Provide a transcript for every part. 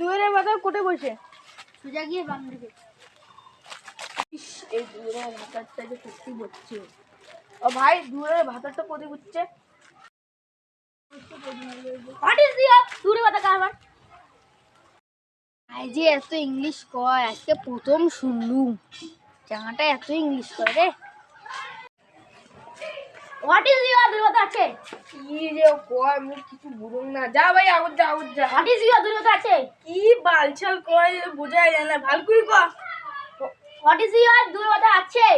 দূরে ভাতা কোটে বসে সোজা গিয়ে বাম দিকে। এই দূরে ভাতারটা যে সত্যি হচ্ছে। ও ভাই দূরে ভাতারটা কোটে বুঝছে। হোয়াট ইজ দিয়া দূরে ভাতা কারবার? আই যে এত ইংলিশ কয় আজকে প্রথম শুনলুম। জামাটা এত ইংলিশ কয় রে। হোয়াট ইজ ইউর দূরে ভাতা আছে? কি যে কয় মুখ কিছু বুঝুন না। যা ভাই আগুন যা আগুন যা। হোয়াট ইজ ইউর দূরে ভাতা আছে? কি বালছাল কয় বোঝাই যায় না। ভাল করে কয়। হোয়াট ইজ ইউর দূরে ভাতা আছে?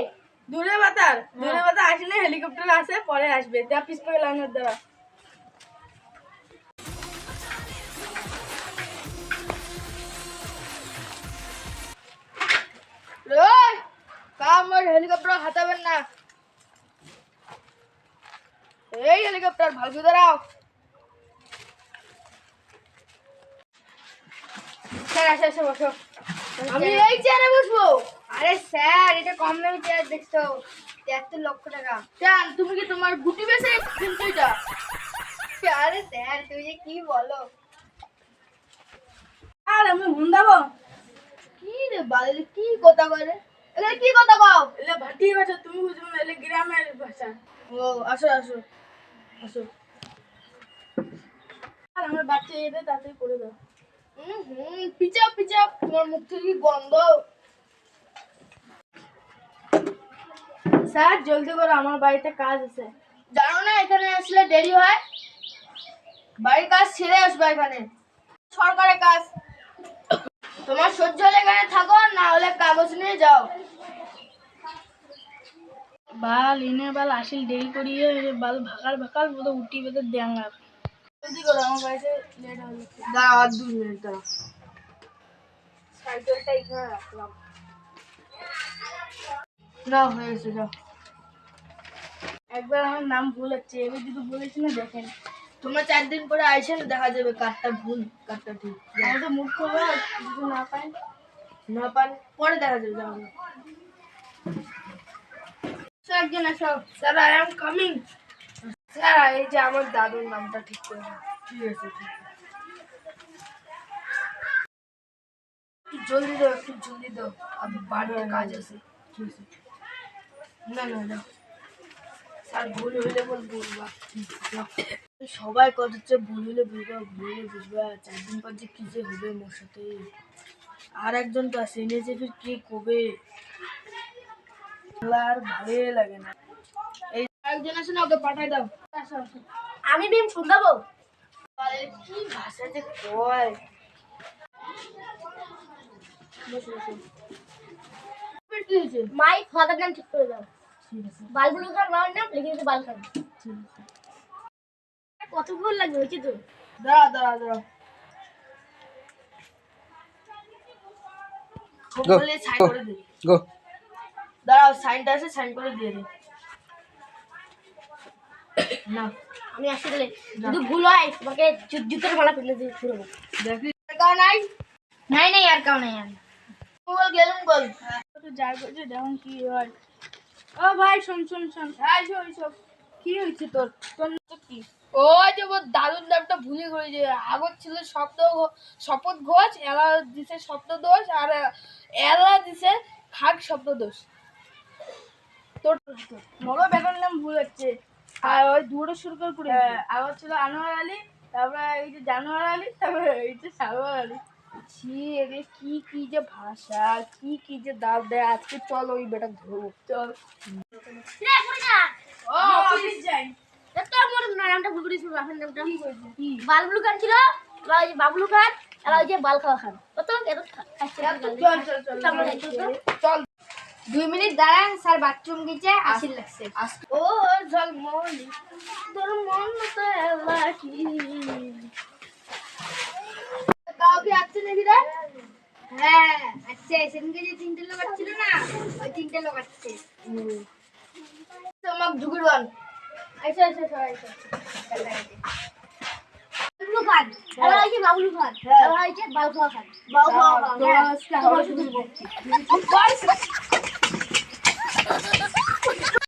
দূরে ভাতা আসলে হেলিকপ্টার আসে পরে আসবে। যা পিস করে লাইনের দ্বারা। আমার হেলিকপ্টার হাতাবেন না। এই হেলিকপ্টার ভালো দাঁড়াও। স্যার আসে আসে বসো। আমি এই চেয়ারে বসবো। আরে স্যার এটা কম দামি চেয়ার দেখছো, 73 লক্ষ টাকা। কেন তুমি কি তোমার গুটি বেসে কিনছো এটা? আরে স্যার তুমি যে কি বলো। আর আমি হুন্দাবো কি রে বালি কি কথা কয় রে? এখানে কি কথা কও? এলে ভাটি ভাষা তুমি বুঝবে না, এলে গ্রামের ভাষা। ও আসো আসো আসো। আর আমার বাচ্চা এদে তাড়াতাড়ি করে দাও। পিচাপ পিচাপ তোমার মুখ থেকে কি গন্ধ। স্যার জলদি করো আমার বাড়িতে কাজ আছে। জানো না এখানে আসলে দেরি হয়? বাড়ির কাজ ছেড়ে আসবে এখানে, সরকারের কাজ। তোমার সহ্য হলে এখানে থাকো, না হলে কাগজ নিয়ে যাও। বাল ইনে বাল আসিল দেরি করিয়ে বাল ভাকাল ভাকাল বলে উঠি বেঁধে দেঙ্গা। জলদি করো আমার বাড়িতে লেট হয়ে যাচ্ছে। দাঁড়াও আর 2 মিনিট দাঁড়াও। সাইকেলটা এখানে রাখলাম। না হয়ে গেছে যাও। একবার আমার নাম ভুল হচ্ছে, এবার যদি বলেছি না দেখেন। তোমরা 4 দিন পরে আইসেন দেখা যাবে কারটা ভুল কারটা ঠিক। আমি তো মুখ করবো যদি না পাই না পান পরে দেখা যাবে। যাও একজন আসো। Sir I am coming. Sir এই যে আমার দাদুর নামটা ঠিক করে দাও। ঠিক আছে ঠিক আছে। জলদি দাও একটু জলদি দাও, আমি বাড়িতে কাজ আছে। ঠিক আছে না না না স্যার ভুল হইলে বলবা। সবাই কত হচ্ছে ভুল হইলে বুঝবা, ভুল হইলে বুঝবা। 4 দিন পর যে কি যে হবে মোর সাথে। আর একজন তো আছে এনে যে ফির কে কবে আর ভালোই লাগে না। এই একজন আছে না ওকে পাঠাই দাও। আসো আসো। আমি বিম শুনদাবো। আরে কি ভাষা যে কয়। বসো বসো। কি হয়েছে? মাই ফাদার নাম ঠিক করে দাও। ঠিক আছে বালগুলো খান মার নাম লিখে দিতে বাল খান। ঠিক আছে। কত ভুল লাগবে হয়েছে তো। দাঁড়াও দাঁড়াও দাঁড়াও। বলে সাইন করে দে। গো দাঁড়াও সাইনটা আছে সাইন করে দিয়ে দে। না আমি আসলে যদি ভুল হয় তোমাকে জুতোর মালা ফেলে দিয়ে ঘুরবো। দেখি কাও নাই। নাই নাই আর কাউ নাই আর। বল গেলুম বল। তো যাই বলছে যেমন কি হয়। ও ভাই শোন শোন শোন। এই শোন সব কি হয়েছে তোর? তোর তো কি ওই যে ওর দাদুর নামটা ভুলে গেল। যে আগত ছিল শপথ ঘোষ, এলা দিছে শব্দদোষ, আর এলা দিছে খাট শব্দদোষ। তোর মরো বেটার নাম ভুল হচ্ছে। আর ওই দূরে শুরু করে আগত ছিল আনোয়ার আলী, তারপরে এই যে জানোয়ার আলী, তারপরে এই যে সারোয়ার আলী। ছি এগুলো কি কি যে ভাষা, কি কি যে দাব দেয়। আজকে চল ওই বেটা ধরবো চল। রে পুরি না ও অফিস যাই। এটা মোর নামটা ভুল করেছি বাপের নামটা। কি কইছিস কি? বালবুলু খান ছিল, ওই যে বাবলু খান, আর ওই যে বাল খাওয়া খান। কত এত চল চল চল চল। 2 মিনিট দাঁড়ান, স্যার বাথরুম গেছে আসিল লাগছে। ও ঝলমলি তোর মন তো লাকি। কাউকে আসছে নাকি রে? হ্যাঁ আচ্ছা সেদিনকে যে 3টে লোক আসছিল না, ওই 3টে লোক আসছে। তোমাক ঢুকিরবান। আচ্ছা আচ্ছা সবাই আচ্ছা বাবলু খান, আর ওই যে বাবলু খান, আর ওই যে বাল খাওয়া খান। বাউ বাউ তোমার আজকে হাওয়া শুনবো।